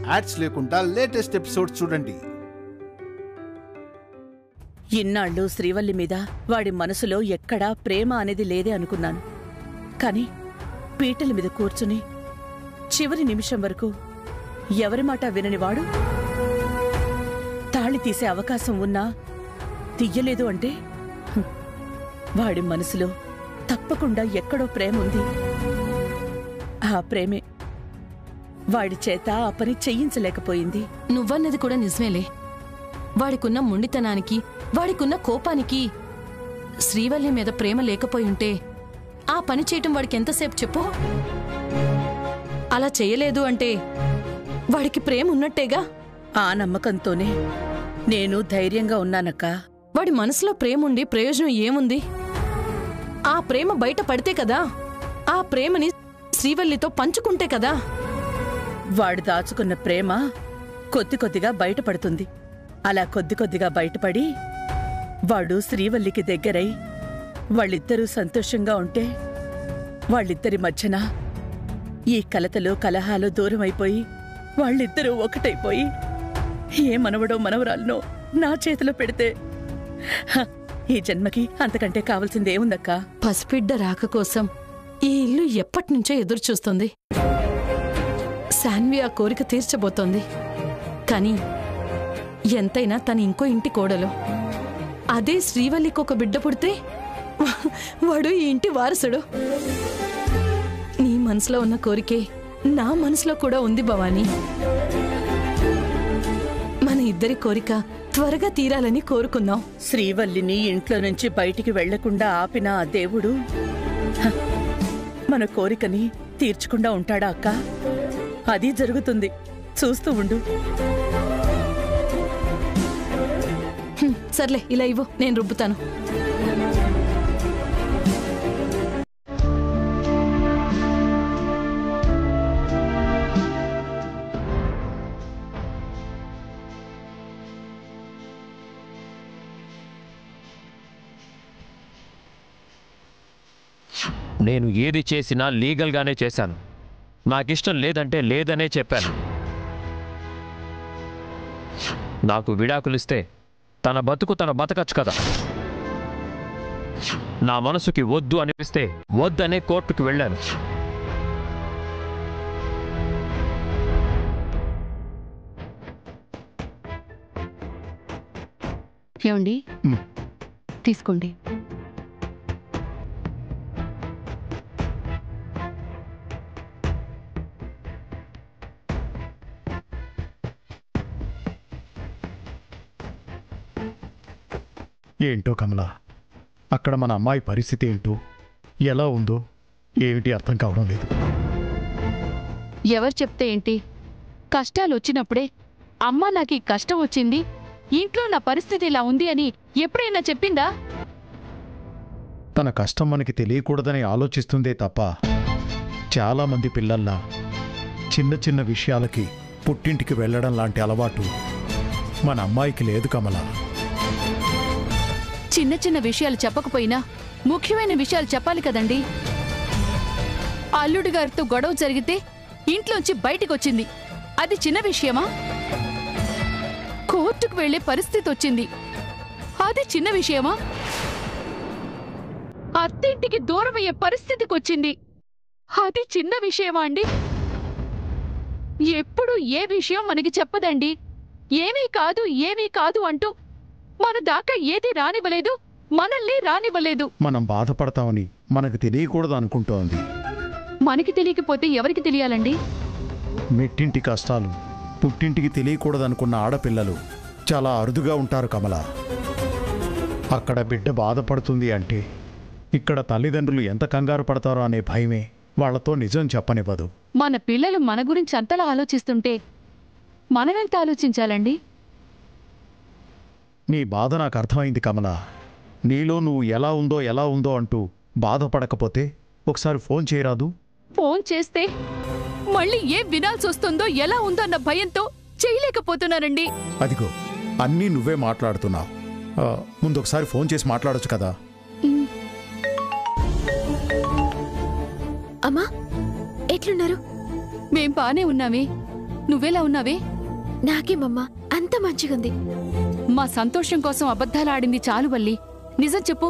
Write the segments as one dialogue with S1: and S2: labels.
S1: Ads లేకుండా latest episode చూడండి.
S2: ఇన్నాళ్ళు శ్రీవల్లి మీద వాడి మనసులో ఎక్కడా ప్రేమ అనేది లేదే అనుకున్నాను. కాని పీటల మీద కూర్చుని చివరి నిమిషం వరకు ఎవరి మాట విననివాడు తాళి తీసే అవకాశం ఉన్నా తీయలేదు అంటే వాడి మనసులో తప్పకుండా ఎక్కడో ప్రేమ ఉంది. ఆ ప్రేమే వాడి చేత ఆ పని చెయ్యించలేకపోయింది.
S3: నువ్వన్నది కూడా నిజమేలే. వాడికున్న మొండితనానికి, వాడికున్న కోపానికి శ్రీవల్లి మీద ప్రేమ లేకపోయుంటే ఆ పని చేయటం వాడికి ఎంతసేపు చెప్పు? అలా చేయలేదు అంటే వాడికి ప్రేమ ఉన్నట్టేగా.
S2: ఆ నమ్మకంతోనే నేను ధైర్యంగా ఉన్నానక్క.
S3: వాడి మనసులో ప్రేముండి ప్రయోజనం ఏముంది? ఆ ప్రేమ బయట పడితే కదా, ఆ ప్రేమని శ్రీవల్లితో పంచుకుంటే కదా.
S2: వాడు దాచుకున్న ప్రేమ కొద్ది కొద్దిగా బయటపడుతుంది. అలా కొద్ది కొద్దిగా బయటపడి వాడు శ్రీవల్లికి దగ్గరై వాళ్ళిద్దరూ సంతోషంగా ఉంటే వాళ్ళిద్దరి మధ్యన ఈ కలతలు కలహాలు దూరమైపోయి వాళ్ళిద్దరూ ఒకటైపోయి ఏ మనవడో మనవరాలనో నా చేతిలో పెడితే ఈ జన్మకి అంతకంటే కావాల్సిందేముందక్కా?
S3: పసిబిడ్డ రాక కోసం ఈ ఇల్లు ఎప్పటినుంచో ఎదురుచూస్తుంది. శాన్వి ఆ కోరిక తీర్చబోతోంది. కాని ఎంతైనా తన ఇంకో ఇంటి కోడలు. అదే శ్రీవల్లికి ఒక బిడ్డ పుడితే వాడు ఈ ఇంటి వారసుడు. నీ మనసులో ఉన్న కోరికే నా మనసులో కూడా ఉంది భవానీ. మన ఇద్దరి కోరిక త్వరగా తీరాలని కోరుకుందాం.
S2: శ్రీవల్లిని ఇంట్లో నుంచి బయటికి వెళ్లకుండా ఆపిన ఆ దేవుడు మన కోరికని తీర్చకుండా ఉంటాడా అక్క? అది జరుగుతుంది, చూస్తూ ఉండు.
S3: సర్లే, ఇలా ఇవ్వు, నేను రుబ్బుతాను.
S4: నేను ఏది చేసినా లీగల్గానే చేశాను. నాకిష్టం లేదంటే లేదనే చెప్పాను. నాకు విడాకులిస్తే తన బతుకు తన బతకచ్చు కదా. నా మనసుకి వద్దు అనిపిస్తే వద్దనే కోర్టుకు వెళ్ళాను.
S5: ఏమండి, తీసుకోండి.
S6: ఏంటో కమల, అక్కడ మన అమ్మాయి పరిస్థితి ఏంటో, ఎలా ఉందో ఏమిటి అర్థం కావడం లేదు.
S5: ఎవరు చెప్తే ఏంటి? కష్టాలు వచ్చినప్పుడే అమ్మ నాకు ఈ కష్టం వచ్చింది, ఇంట్లో నా పరిస్థితి ఇలా ఉంది అని ఎప్పుడైనా చెప్పిందా?
S6: తన కష్టం మనకి తెలియకూడదని ఆలోచిస్తుందే తప్ప చాలామంది పిల్లల్లా చిన్న చిన్న విషయాలకి పుట్టింటికి వెళ్ళడం లాంటి అలవాటు మన అమ్మాయికి లేదు కమల.
S5: చిన్న చిన్న విషయాలు చెప్పకపోయినా ముఖ్యమైన విషయాలు చెప్పాలి కదండి. అల్లుడి గారితో గొడవ జరిగితే ఇంట్లోంచి బయటికొచ్చింది, అది చిన్న విషయమా? కోర్టుకు వెళ్లే పరిస్థితి వచ్చింది, అది చిన్న విషయమా? అత్తింటికి దూరమయ్యే పరిస్థితికి వచ్చింది, అది చిన్న విషయమా అండి? ఎప్పుడు ఏ విషయం మనకి చెప్పదండి. ఏమీ కాదు అంటూ మన దాకా ఏది రానివ్వలేదు, మనల్ని రానివ్వలేదు.
S6: మనం బాధపడతామని మనకు తెలియకూడదు అనుకుంటోంది.
S5: మనకి తెలియకపోతే ఎవరికి తెలియాలండి?
S6: మెట్టింటి కష్టాలు పుట్టింటికి తెలియకూడదనుకున్న ఆడపిల్లలు చాలా అరుదుగా ఉంటారు కమల. అక్కడ బిడ్డ బాధపడుతుంది అంటే ఇక్కడ తల్లిదండ్రులు ఎంత కంగారు పడతారో అనే భయమే వాళ్లతో నిజం చెప్పనివ్వదు.
S5: మన పిల్లలు మన గురించి అంతలా ఆలోచిస్తుంటే మనమెంత ఆలోచించాలండి?
S6: నీ బాధ నాకు అర్థమైంది కమల. నీలో నువ్వు ఎలా ఉందో అంటూ బాధపడకపోతే ఒకసారి ఫోన్ చేయరాదు?
S5: ఫోన్ చేస్తే మళ్ళీ ఏం వినాల్సి వస్తుందో, ఎలా ఉందో అన్న భయంతో చేయలేకపోతున్నానండి.
S6: అదిగో అన్నీ నువ్వే మాట్లాడుతున్నావు. ముందు ఒకసారి ఫోన్ చేసి మాట్లాడొచ్చు కదా.
S7: అమ్మా, ఎట్లున్నారు?
S5: మేం బానే ఉన్నామే. నువ్వెలా ఉన్నావే?
S7: నాకేమమ్మా అంత మంచిగుంది.
S5: మా సంతోషం కోసం అబద్ధాలు ఆడింది చాలు వల్లి. నిజం చెప్పు.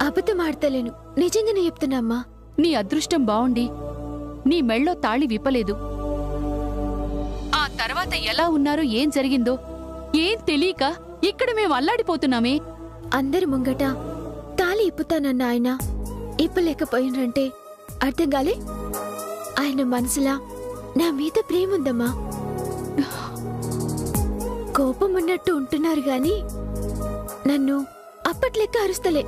S7: అబద్ధం ఆడతలేను, నిజంగానే చెప్తున్నా అమ్మా.
S5: నీ అదృష్టం బావుండి నీ మెళ్ళో తాళి విప్పలేదు. ఆ తర్వాత ఎలా ఉన్నారో ఏం జరిగిందో ఏం తెలియక ఇక్కడ మేము అల్లాడిపోతున్నామే.
S7: అందరి ముంగట తాళి ఇప్పుతానన్న ఆయన ఇప్పలేకపోయినంటే అర్థం కాలే? ఆయన మనసులా నా మీద ప్రేముందమ్మా. కోపం ఉన్నట్టు ఉంటున్నారు గాని నన్ను అప్పట్లెక్క అరుస్తలే,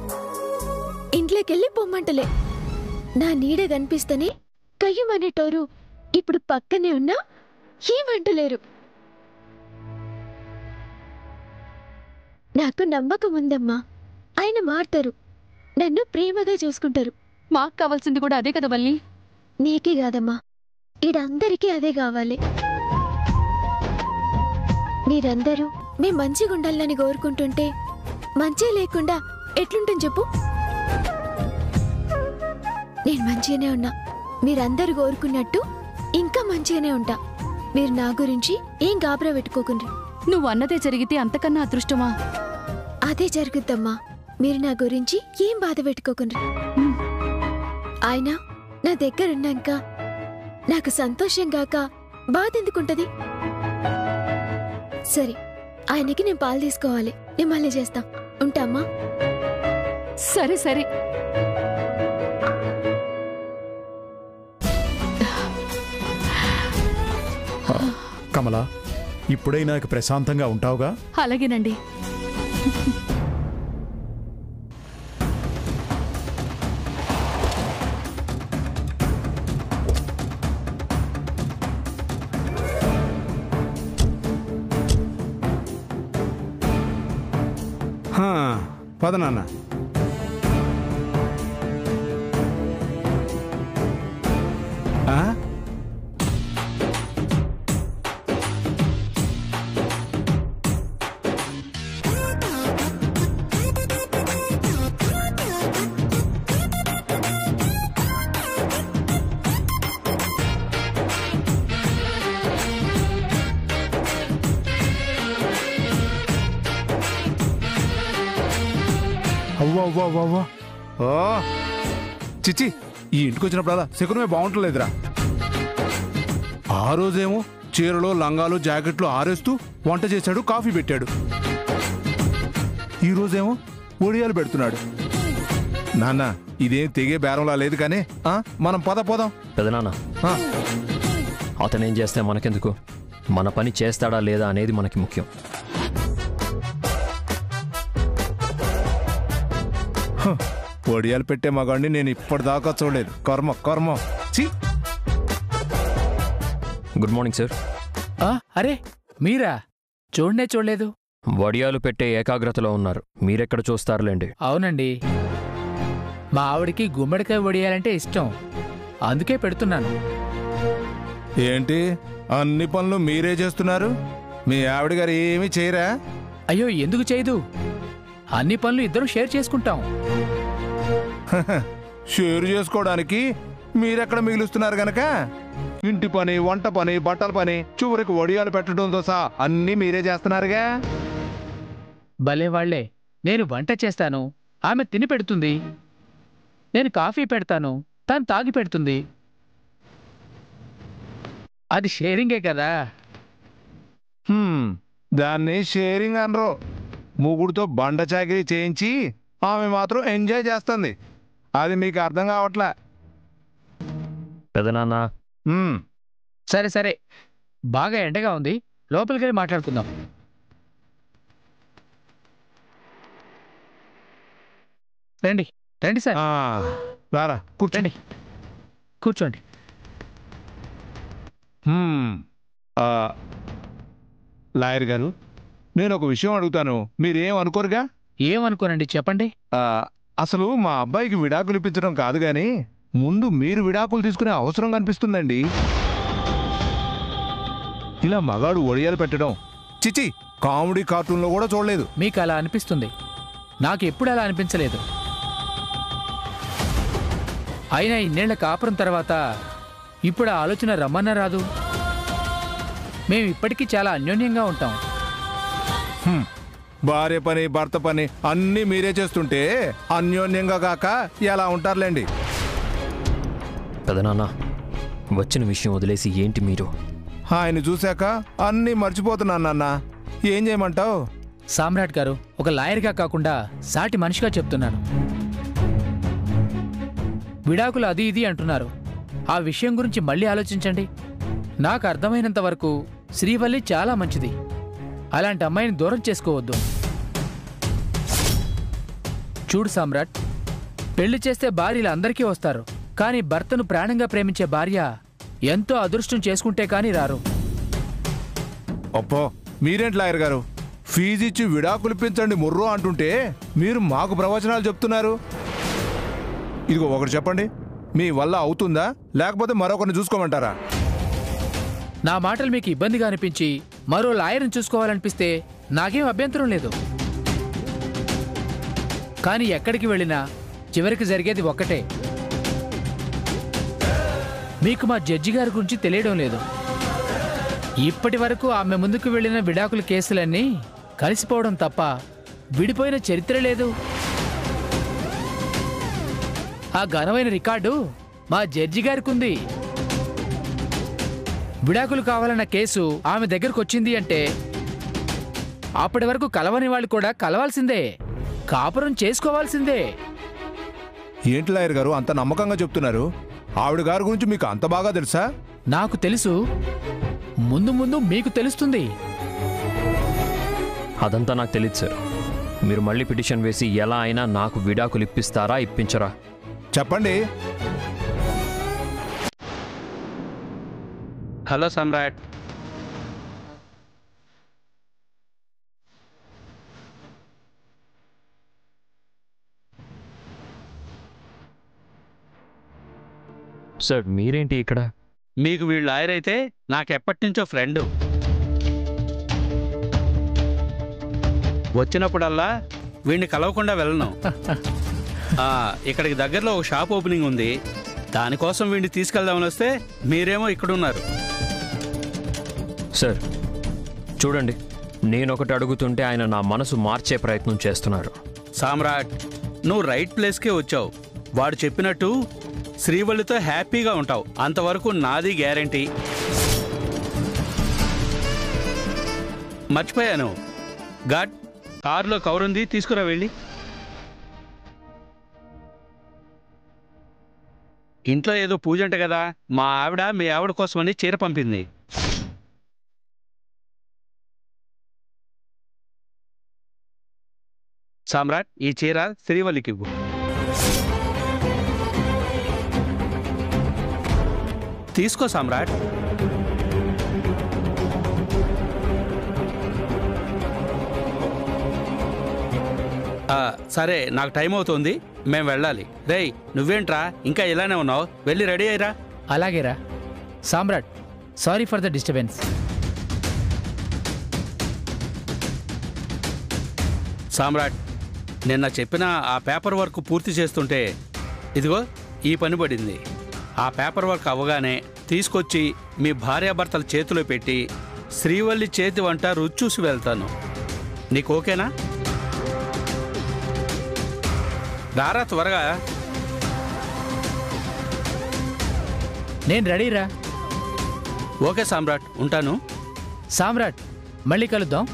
S7: ఇంట్లోకెళ్ళి పొమ్మంటలే. నా నీడ కనిపిస్తేనే కయ్యమనేటోరు ఇప్పుడు పక్కనే ఉన్నా ఏమంటలేరు. నాకు నమ్మకం ఉందమ్మా, ఆయన మారుతారు, నన్ను ప్రేమగా చూసుకుంటారు.
S5: మాకు కావాల్సింది కూడా అదే కదా వల్లి.
S7: నీకే కాదమ్మా, ఈడందరికీ అదే కావాలి. మీరందరూ మీ మంచిగా ఉండాలని కోరుకుంటుంటే మంచి లేకుండా ఎట్లుంటుంది చెప్పు? నేను మంచిగానే ఉన్నా, మీరందరూ కోరుకున్నట్టు ఇంకా మంచిగానే ఉంటా. మీరు నా గురించి ఏం గాబరా పెట్టుకోకుండ్రి.
S5: నువ్వు అన్నదే జరిగితే అంతకన్నా అదృష్టమా?
S7: అదే జరుగుద్దమ్మా, మీరు నా గురించి ఏం బాధ పెట్టుకోకుండ్రి. ఆయన నా దగ్గరున్నాక నాకు సంతోషం గాక బాధ ఎందుకుంటది? సరే, ఆయనకి నేను పాలు తీసుకోవాలి, నేను మళ్ళీ చేస్తా. ఉంటామ్మా.
S5: సరే సరే.
S6: కమల, ఇప్పుడైనా నాకు ప్రశాంతంగా ఉంటావుగా?
S5: అలాగేనండి.
S8: పద నాన్న. అవ్వా ఓ చిచ్చి, ఈ ఇంటికి వచ్చినప్పుడు శకునమే బాగుంటలేదురా. ఆ రోజేమో చీరలు లంగాలు జాకెట్లు ఆరేస్తూ వంట చేశాడు, కాఫీ పెట్టాడు. ఈ రోజేమో ఒడియాలు పెడుతున్నాడు. నాన్న, ఇదేం తెగే బేరంలా లేదు కానీ మనం పోదాం.
S4: పెదనాన్న, అతనేం చేస్తే మనకెందుకు? మన పని చేస్తాడా లేదా అనేది మనకి ముఖ్యం.
S8: ఒడియాలు పెట్టే మగాడిని నేను ఇప్పటిదాకా చూడలేదు. కర్మ.
S4: Good morning sir.
S9: అరే మీరా? చూడలేదు.
S4: వడియాలు పెట్టే ఏకాగ్రతలో ఉన్నారు, మీరెక్కడ చూస్తారులేండి.
S9: అవునండి, మా ఆవిడికి గుమ్మడికాయ వడియాలంటే ఇష్టం, అందుకే పెడుతున్నాను.
S8: ఏంటి అన్ని పనులు మీరే చేస్తున్నారు? మీ ఆవిడ గారు ఏమీ చేయరా?
S9: అయ్యో, ఎందుకు చేయదు? అన్ని పనులు ఇద్దరు షేర్ చేసుకుంటాం.
S8: షేర్ చేసుకోవడానికి మీరెక్కడ మిగులుస్తున్నారు గనక ఇంటి పని, వంట పని, బట్టల పని, చివరికి వడియాలు పెట్టడంతో సహా అన్నీ మీరే చేస్తున్నారుగా.
S9: భలే వాళ్లే. నేను వంట చేస్తాను, ఆమె తిని పెడుతుంది. నేను కాఫీ పెడతాను, తను తాగి పెడుతుంది. అది షేరింగే కదా.
S8: దాన్ని షేరింగ్ అనరు. ముగ్గుడితో బండ చాకిరీ చేయించి ఆమె మాత్రం ఎంజాయ్ చేస్తుంది. అది మీకు అర్థం కావట్లే.
S4: పెదనాన్న,
S9: సరే, బాగా ఎండగా ఉంది, లోపలికి వెళ్ళి మాట్లాడుకుందాం. రండి సార్.
S8: రారా,
S9: కూర్చోండి.
S8: లాయర్ గారు, నేను ఒక విషయం అడుగుతాను, మీరేం అనుకోరుగా?
S9: ఏమనుకోనండి, చెప్పండి.
S8: అసలు మా అబ్బాయికి విడాకులు ఇప్పించడం కాదు గాని ముందు మీరు విడాకులు తీసుకునే అవసరం కనిపిస్తుందండి. ఇలా మగాడు ఒడియాలు పెట్టడం చిచి కామెడీ కార్టూన్లో కూడా చూడలేదు.
S9: మీకు అలా అనిపిస్తుంది, నాకు ఎప్పుడు అలా అనిపించలేదు. అయినా ఇన్నేళ్ల కాపురం తర్వాత ఇప్పుడు ఆ ఆలోచన రమ్మన్నా రాదు. మేము ఇప్పటికీ చాలా అన్యోన్యంగా ఉంటాం.
S8: భార్య పని భర్త పని అన్నీ మీరే చేస్తుంటే అన్యోన్యంగా కాక ఎలా ఉంటారులేండి.
S4: పెదనాన్న, వచ్చిన విషయం వదిలేసి ఏంటి మీరు?
S8: ఆయన చూశాక అన్నీ మర్చిపోతున్నాను నాన్న. ఏం చేయమంటావు?
S9: సామ్రాట్ గారు, ఒక లాయర్గా కాకుండా సాటి మనిషిగా చెప్తున్నాను. విడాకులు అది ఇది అంటున్నారు. ఆ విషయం గురించి మళ్ళీ ఆలోచించండి. నాకు అర్థమైనంత వరకు శ్రీవల్లి చాలా మంచిది. అలాంటి అమ్మాయిని దూరం చేసుకోవద్దు. చూడు సామ్రాట్, పెళ్లి చేస్తే భార్యలు అందరికీ వస్తారు, కానీ భర్తను ప్రాణంగా ప్రేమించే భార్య ఎంతో అదృష్టం చేసుకుంటే కానీ రారు.
S8: అప్పో, మీరేంటి లాయర్ గారు? ఫీజు ఇచ్చి విడాకులు ఇప్పించండి ముర్రో అంటుంటే మీరు మాకు ప్రవచనాలు చెప్తున్నారు. ఇదిగో ఒకటి చెప్పండి, మీ వల్ల అవుతుందా లేకపోతే మరొకరిని చూసుకోమంటారా?
S9: నా మాటలు మీకు ఇబ్బందిగా అనిపించి మరో లాయర్ని చూసుకోవాలనిపిస్తే నాకేం అభ్యంతరం లేదు. కానీ ఎక్కడికి వెళ్ళినా చివరికి జరిగేది ఒక్కటే. మీకు మా జడ్జి గారి గురించి తెలియడం లేదు. ఇప్పటి వరకు ఆమె ముందుకు వెళ్ళిన విడాకుల కేసులన్నీ కలిసిపోవడం తప్ప విడిపోయిన చరిత్ర లేదు. ఆ ఘనమైన రికార్డు మా జడ్జి గారికి ఉంది. విడాకులు కావాలన్న కేసు ఆమె దగ్గరకు వచ్చింది అంటే అప్పటి వరకు కలవని వాళ్ళు కూడా కలవాల్సిందే, కాపురం చేసుకోవాల్సిందే.
S8: ఏంటి లాయర్ గారు అంత నమ్మకంగా చెప్తున్నారు? ఆవిడ గారి గురించి మీకు అంత బాగా తెలుసా?
S9: నాకు తెలుసు, ముందు ముందు మీకు తెలుస్తుంది.
S4: అదంతా నాకు తెలియదు సార్. మీరు మళ్ళీ పిటిషన్ వేసి ఎలా అయినా నాకు విడాకులు ఇప్పిస్తారా ఇప్పించరా?
S8: చెప్పండి.
S10: హలో సమ్రాట్.
S4: సార్ మీరేంటి ఇక్కడ?
S10: మీకు వీళ్ళు లాయర్ అయితే నాకు ఎప్పటి నుంచో ఫ్రెండ్. వచ్చినప్పుడల్లా వీడిని కలవకుండా వెళ్ళను. ఇక్కడికి దగ్గరలో ఒక షాప్ ఓపెనింగ్ ఉంది, దానికోసం వీడిని తీసుకెళ్దామని వస్తే మీరేమో ఇక్కడున్నారు.
S4: సార్ చూడండి, నేనొకటి అడుగుతుంటే ఆయన నా మనసు మార్చే ప్రయత్నం చేస్తున్నారు.
S10: సామ్రాట్, నువ్వు రైట్ ప్లేస్కే వచ్చావు. వాడు చెప్పినట్టు శ్రీవల్లితో హ్యాపీగా ఉంటావు, అంతవరకు నాది గ్యారంటీ. మర్చిపోయాను, గాడ్ కారులో కవరుంది, తీసుకురా వెళ్ళి. ఇంట్లో ఏదో పూజ అంట కదా, మా ఆవిడ మీ ఆవిడ కోసమని చీర పంపింది. సామ్రాట్, ఈ చీర శ్రీవల్లికి ఇవ్వు. తీసుకో సామ్రాట్. సరే, నాకు టైం అవుతుంది, మేము వెళ్ళాలి. రేయ్, నువ్వేంట్రా ఇంకా ఇలానే ఉన్నావు? వెళ్ళి రెడీ అయ్యిరా.
S9: అలాగేరా. Samrat, sorry for the disturbance.
S10: Samrat, నిన్న చెప్పిన ఆ పేపర్ వర్క్ పూర్తి చేస్తుంటే ఇదిగో ఈ పని పడింది. ఆ పేపర్ వర్క్ అవ్వగానే తీసుకొచ్చి మీ భార్యాభర్తల చేతిలో పెట్టి శ్రీవల్లి చేతి వంట రుచి చూసి వెళ్తాను. నీకు ఓకేనా? రారా త్వరగా.
S9: నేను రెడీరా.
S10: ఓకే సామ్రాట్, ఉంటాను.
S9: సామ్రాట్, మళ్ళీ కలుద్దాం.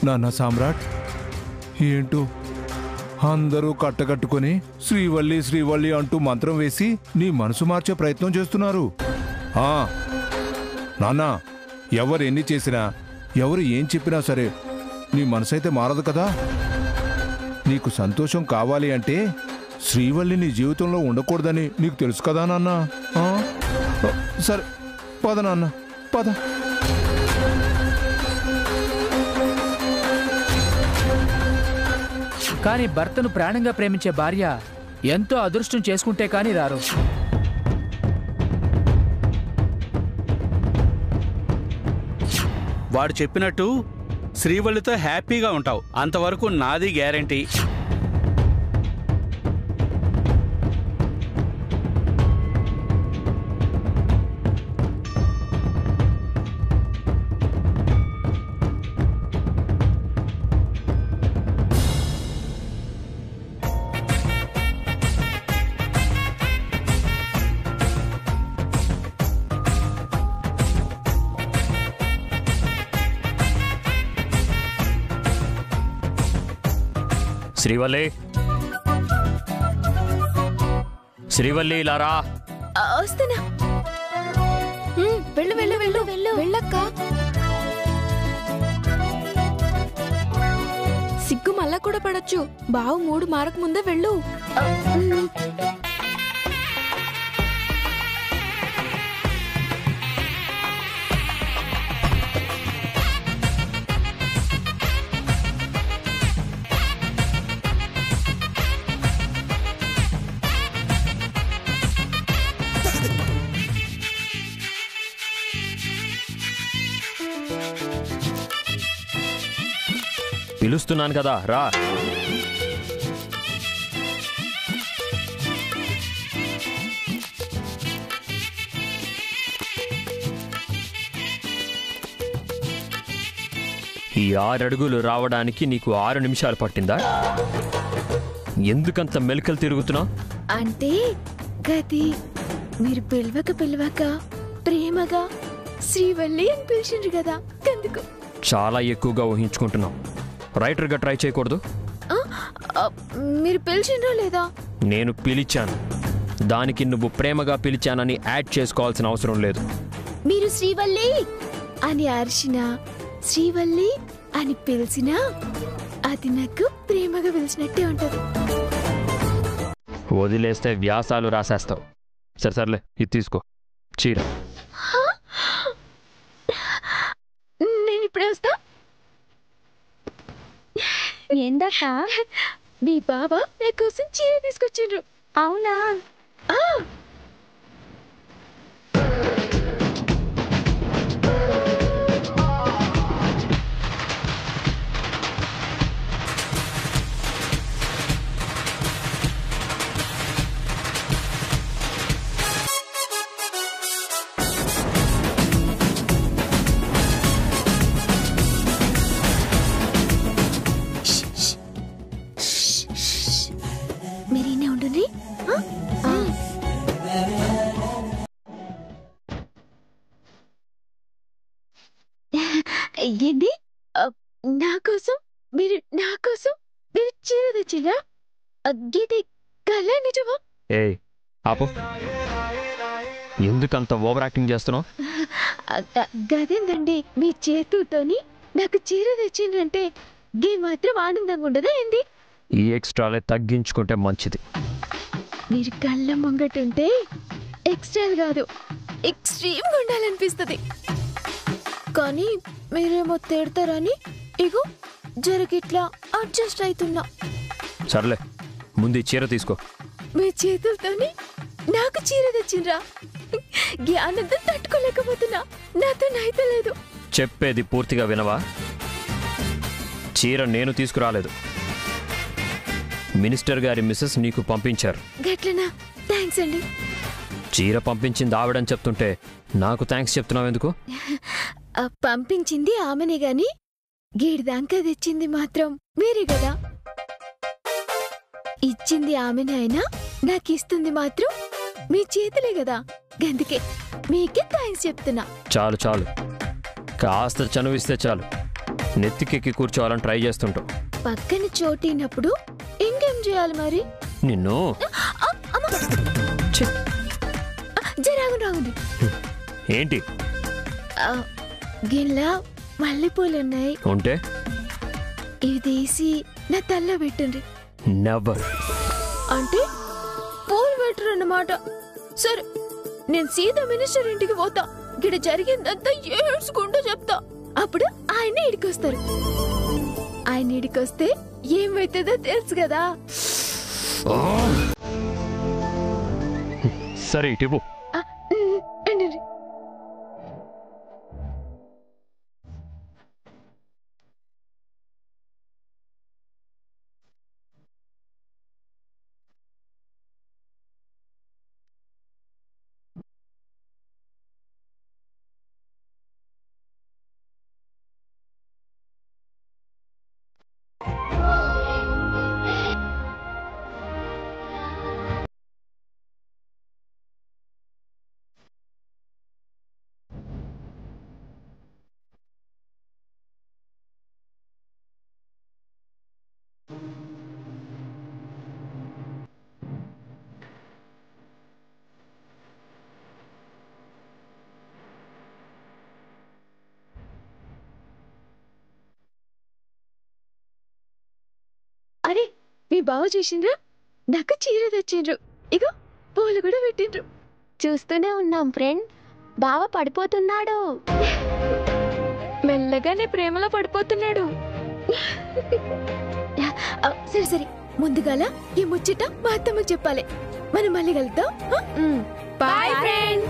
S8: నాన్న సామ్రాట్, ఏంటో అందరూ కట్టకట్టుకొని శ్రీవల్లి శ్రీవల్లి అంటూ మంత్రం వేసి నీ మనసు మార్చే ప్రయత్నం చేస్తున్నారు. నాన్న, ఎవరు ఎన్ని చేసినా ఎవరు ఏం చెప్పినా సరే నీ మనసైతే మారదు కదా. నీకు సంతోషం కావాలి అంటే శ్రీవల్లి నీ జీవితంలో ఉండకూడదని నీకు తెలుసు కదా నాన్న. సరే పద నాన్న, పద.
S9: కానీ భర్తను ప్రాణంగా ప్రేమించే భార్య ఎంతో అదృష్టం చేసుకుంటే కానీ రారు.
S10: వాడు చెప్పినట్టు శ్రీవల్లితో హ్యాపీగా ఉంటావు. అంతవరకు నాది గ్యారంటీ.
S4: శ్రీవల్లి, శ్రీవల్లి లారా.
S7: వస్తున్నా. వెళ్ళు వెళ్ళు వెళ్ళు వెళ్ళు వెళ్ళక్క.
S11: సిగ్గు మళ్ళా కూడా పడచ్చు. బావు మూడు మారకు ముందే వెళ్ళు.
S4: పిలుస్తున్నాను కదా, రా. ఈ 6 అడుగులు రావడానికి నీకు 6 నిమిషాలు పట్టిందా? ఎందుకంత మెలికలు తిరుగుతున్నావు?
S7: అంటే గది మీరు పిలవక ప్రేమగా శ్రీవల్లి అని పిలిచిండ్రు కదా, అందుకు.
S4: చాలా ఎక్కువగా ఊహించుకుంటున్నావు. రైటర్గా ట్రై చేయకూడదు.
S7: మీరు పిలిచిండ్రో లేదా?
S4: నేను పిలిచాను. దానికి నువ్వు ప్రేమగా పిలిచానని యాడ్ చేసుకోవాల్సిన అవసరం లేదు.
S7: మీరు శ్రీవల్లి అని అరిచినా, శ్రీవల్లి అని పిలిచినా అది నాకు ప్రేమగా పిలిచినట్టే ఉంటుంది.
S4: వదిలేస్తే వ్యాసాలు రాసేస్తావు. సర్లే, ఇది తీసుకో చీర.
S7: నేను ఇప్పుడే వస్తా.
S11: ఏందక్క?
S7: మీ బావ నా కోసం చీర తీసుకొచ్చిండ్రు.
S11: అవునా?
S7: మీరేనే ఉండండి. ఏంటి నా కోసం మీరు చీర తెచ్చిరా? గీతి కళ్ళ నిజమా?
S4: ఏయ్ ఆపు. ఎందుకంత ఓవర్ యాక్టింగ్ చేస్తున్నావు?
S7: గదేందండి, మీ చేతుతోని నాకు చీర తెచ్చిండ్రంటే గీ మాత్రం ఆనందంగా ఉండదా ఏంది?
S4: ఈ ఎక్స్ట్రాలే తగ్గించుకుంటే మంచిది.
S7: మీరు కళ్ళ ముంగటుంటే ఎక్స్ట్రాలు కాదు, ఎక్స్ట్రీమ్గా ఉండాలనిపిస్తుంది. కానీ మీరేమో తిడతారని ఇగో జరగిట్లా అడ్జస్ట్ అవుతున్నా.
S4: సర్లే, ముందు ఈ చీర తీసుకో.
S7: మీ చేతులతోని నాకు చీర తెచ్చిండ్రా? గీ ఆనందం తట్టుకోలేకపోతున్నా. నాతో నైతలేదు.
S4: చెప్పేది పూర్తిగా వినవా? చీర నేను తీసుకురాలేదు. మినిస్టర్ గారి మిసెస్ నీకు పంపించారు.
S7: గట్లనా? థ్యాంక్స్ అండి.
S4: చీర పంపించింది ఆవిడని చెప్తుంటే నాకు థ్యాంక్స్ చెప్తున్నావు ఎందుకు?
S7: పంపించింది ఆమెనే గాని గీడిదాకా తెచ్చింది మాత్రం మీరే కదా. ఇచ్చింది ఆమెనే అయినా నాకు ఇస్తుంది మాత్రం మీ చేతులే కదా. గందుకే మీకే థ్యాంక్స్ చెప్తున్నా.
S4: చాలు చాలు, కాస్త చనువిస్తే చాలు. నెత్తికెక్కి కూర్చోవాలని ట్రై చేస్తుంటావు.
S7: పక్కన చోటినప్పుడు ఇంకేం చేయాలి మరి?
S4: నిన్ను
S7: రాగుంది.
S4: ఏంటి?
S7: గిన్నెలా మల్లెపూలున్నాయి
S4: ఉంటే
S7: ఇవి తీసి నా తల్ల పెట్టండి.
S4: నెవర్.
S7: అంటే పూలు పెట్టరు అన్నమాట. సరే, నేను సీదా మినిస్టర్ ఇంటికి పోతా. గిడ జరిగిందంతా ఏడ్చుకుంటూ చెప్తా. అప్పుడు ఆయన ఇడికొస్తారు. ఆయన ఇడికొస్తే ఏమైతుందో తెలుసు కదా.
S4: సరే ఇటు.
S7: బావ చేసిండ్రు, నాకు చీర తెచ్చిండ్రు, ఇగో పూలు కూడా పెట్టిండ్రు.
S12: చూస్తూనే ఉన్నాం ఫ్రెండ్. బావ పడిపోతున్నాడు.
S7: మెల్లగానే ప్రేమలో పడిపోతున్నాడు. సరే సరే, ముందుగాల ఈ ముచ్చట మా అత్తమ్మకి చెప్పాలి. మనం మళ్ళీ కలుద్దాం.
S12: Boy friend.